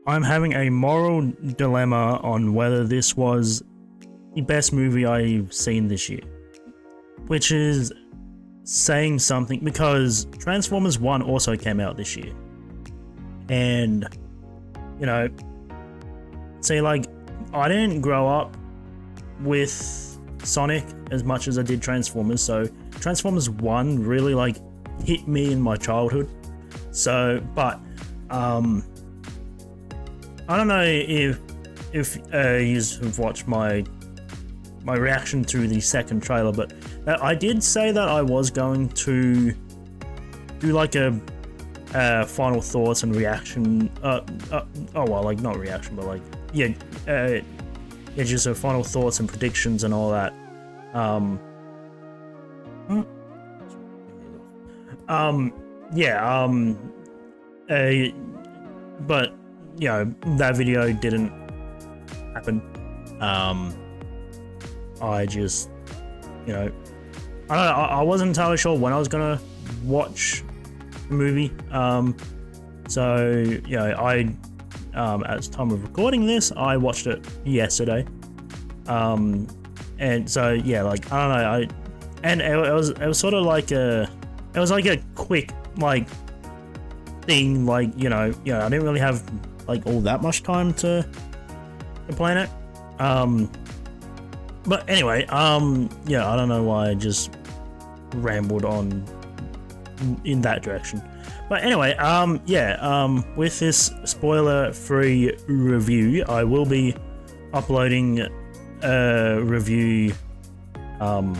I'm having a moral dilemma on whether this was the best movie I've seen this year, which is saying something because Transformers 1 also came out this year. And, you know, see, like, I didn't grow up with Sonic as much as I did Transformers, so Transformers 1 really, like, hit me in my childhood. So, but, I don't know if you have watched my reaction to the second trailer, but I did say that I was going to do like a final thoughts and reaction. Like not reaction, but like just a final thoughts and predictions and all that. But you know, that video didn't happen. I just, you know, I wasn't entirely sure when I was gonna watch the movie. So, you know, at the time of recording this, I watched it yesterday. And so, yeah, like, I don't know, and it was sort of like it was like a quick, like, thing, like, you know, I didn't really have, like, all that much time to plan it. But anyway, yeah, I don't know why I just rambled on in that direction. But anyway, with this spoiler-free review, I will be uploading a review with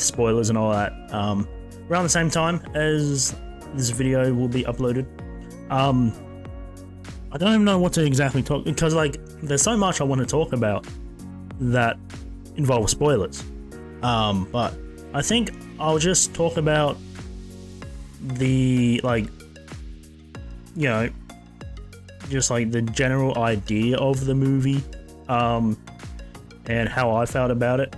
spoilers and all that around the same time as this video will be uploaded. I don't even know what to exactly talk, because like there's so much I want to talk about that involves spoilers. But I think I'll just talk about the, like, you know, just like the general idea of the movie, and how I felt about it.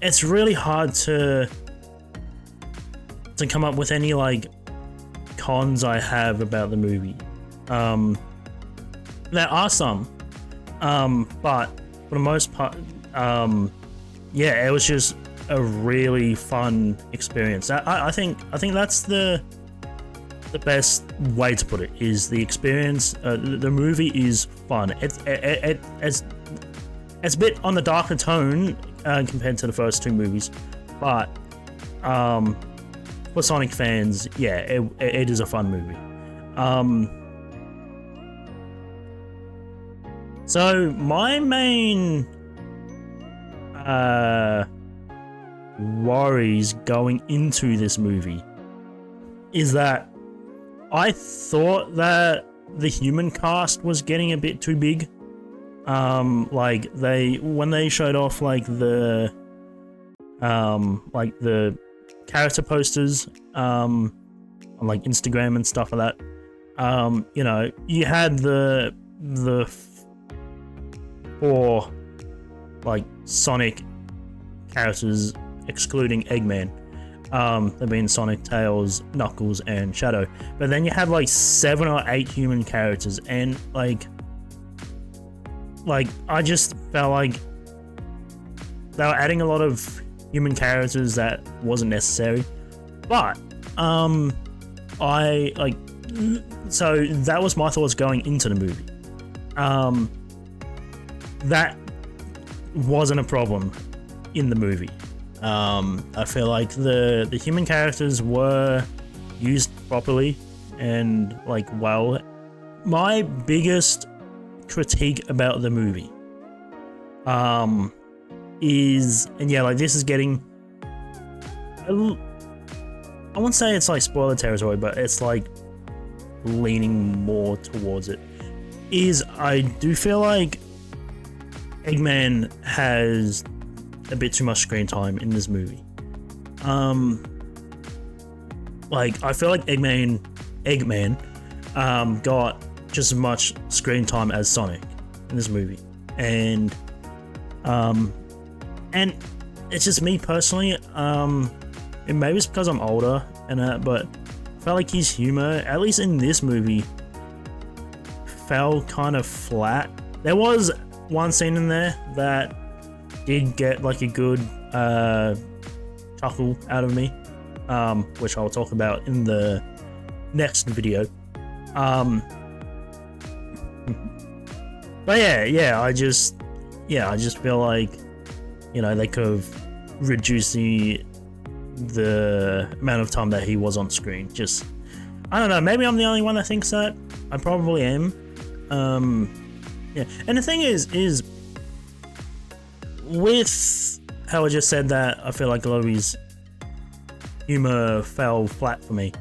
It's really hard to come up with any, like, cons I have about the movie. There are some, but for the most part, it was just a really fun experience. I think that's the best way to put it, is the experience. The movie is fun. It's a bit on the darker tone compared to the first two movies, but for Sonic fans, yeah, it is a fun movie. So my main worries going into this movie is that I thought that the human cast was getting a bit too big. Like when they showed off like the character posters on like Instagram and stuff like that, you know, you had the four like Sonic characters excluding Eggman, there being Sonic, Tails, Knuckles, and Shadow. But then you had like 7 or 8 human characters, and like I just felt like they were adding a lot of human characters that wasn't necessary. But so that was my thoughts going into the movie. That wasn't a problem in the movie. I feel like the human characters were used properly and like well. My biggest critique about the movie is, and yeah, like this is getting, I won't say it's like spoiler territory, but it's like leaning more towards it, is I do feel like Eggman has a bit too much screen time in this movie. Like I feel like Eggman got just as much screen time as Sonic in this movie, and it's just me personally. and maybe it's because I'm older and but I felt like his humor, at least in this movie, fell kind of flat. There was one scene in there that did get like a good chuckle out of me, which I'll talk about in the next video. But yeah, I just feel like, you know, they could have reduced the amount of time that he was on screen. Just, I don't know, maybe I'm the only one that thinks that. I probably am. Yeah, and the thing is with how I just said that, I feel like a lot of his humor fell flat for me.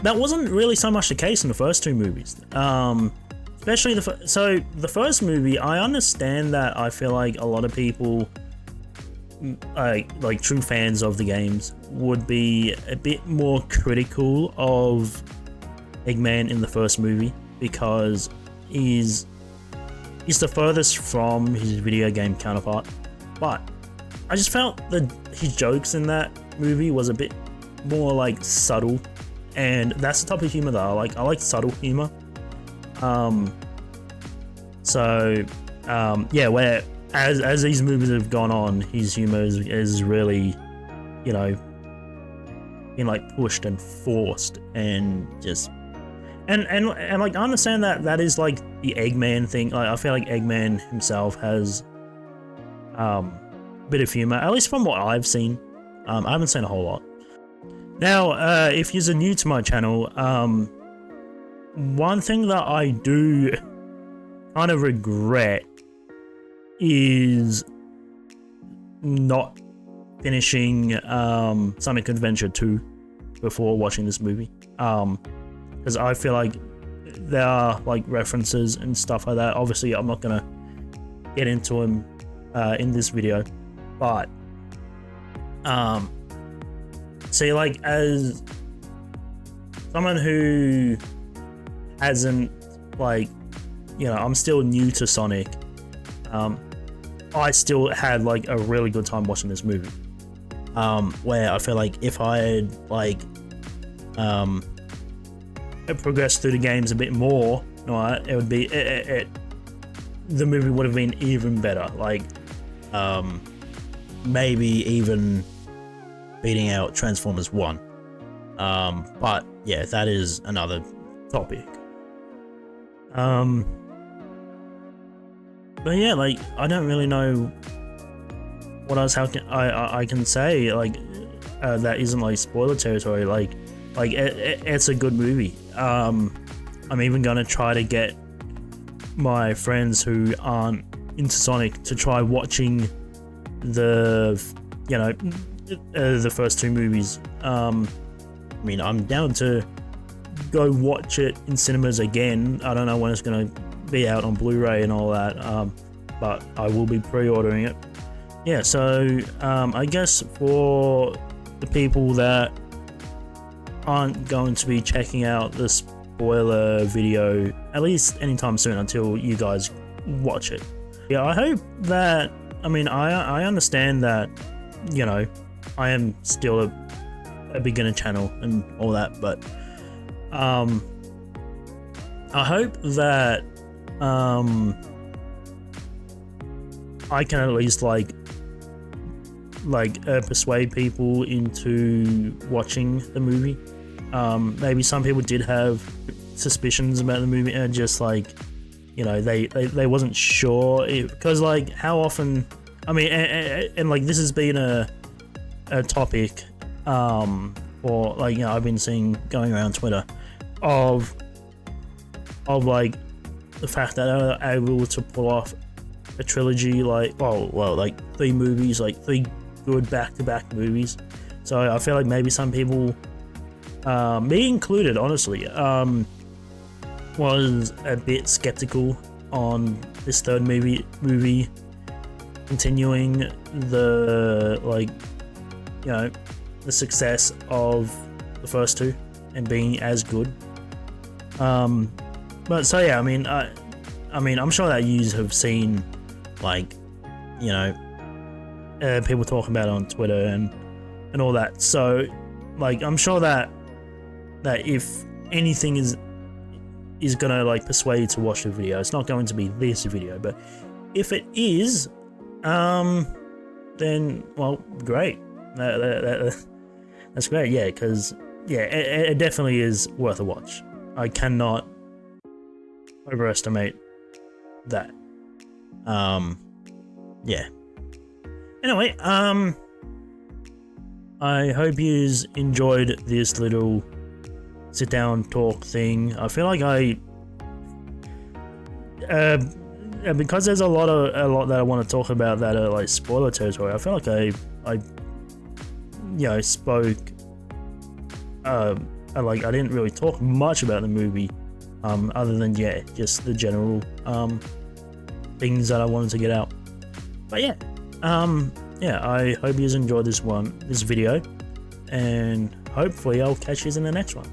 That wasn't really so much the case in the first two movies. Especially the first movie, I understand that I feel like a lot of people, like true fans of the games, would be a bit more critical of Eggman in the first movie because he's the furthest from his video game counterpart. But I just felt that his jokes in that movie was a bit more like subtle, and that's the type of humor that I like. I like subtle humor. Yeah, where as these movies have gone on, his humor is really, you know, being like pushed and forced and just and like I understand that is like the Eggman thing. Like, I feel like Eggman himself has a bit of humor, at least from what I've seen. I haven't seen a whole lot. Now, if you're new to my channel, one thing that I do kind of regret is not finishing Sonic Adventure 2 before watching this movie. Because I feel like there are like references and stuff like that. Obviously, I'm not gonna get into them in this video, but see, like, as someone who hasn't, like, you know, I'm still new to Sonic, I still had like a really good time watching this movie. Where I feel like if I had like progressed through the games a bit more, right, it would be the movie would have been even better. Like, maybe even beating out Transformers 1. But yeah, that is another topic. But yeah, like, I don't really know what else I can say, like, that isn't like spoiler territory. Like it's a good movie. I'm even gonna try to get my friends who aren't into Sonic to try watching the first two movies. I mean, I'm down to go watch it in cinemas again. I don't know when it's gonna be out on Blu-ray and all that, but I will be pre-ordering it. Yeah, so I guess for the people that aren't going to be checking out the spoiler video, at least anytime soon until you guys watch it. Yeah, I hope that, I mean, I understand that, you know, I am still a beginner channel and all that, but I hope that I can at least like persuade people into watching the movie. Maybe some people did have suspicions about the movie and just like, you know, they wasn't sure because like how often, I mean, and like this has been a topic or like, you know, I've been seeing going around Twitter of like the fact that they're able to pull off a trilogy, like well like 3 movies, like 3 good back-to-back movies. So I feel like maybe some people, me included, honestly, was a bit skeptical on this third movie continuing the, like, you know, the success of the first two and being as good. But so yeah, I mean, I'm sure that you have seen, like, you know, people talk about it on Twitter and all that. So, like, I'm sure that if anything is gonna like persuade you to watch the video, it's not going to be this video. But if it is, then well, great. That's great. Yeah, because yeah, it definitely is worth a watch. I cannot overestimate that. Yeah. Anyway, I hope you enjoyed this little sit down talk thing. I feel like because there's a lot that I want to talk about that are like spoiler territory. I feel like I spoke. I didn't really talk much about the movie, other than just the general things that I wanted to get out. But yeah, I hope you enjoyed this video, and hopefully I'll catch you in the next one.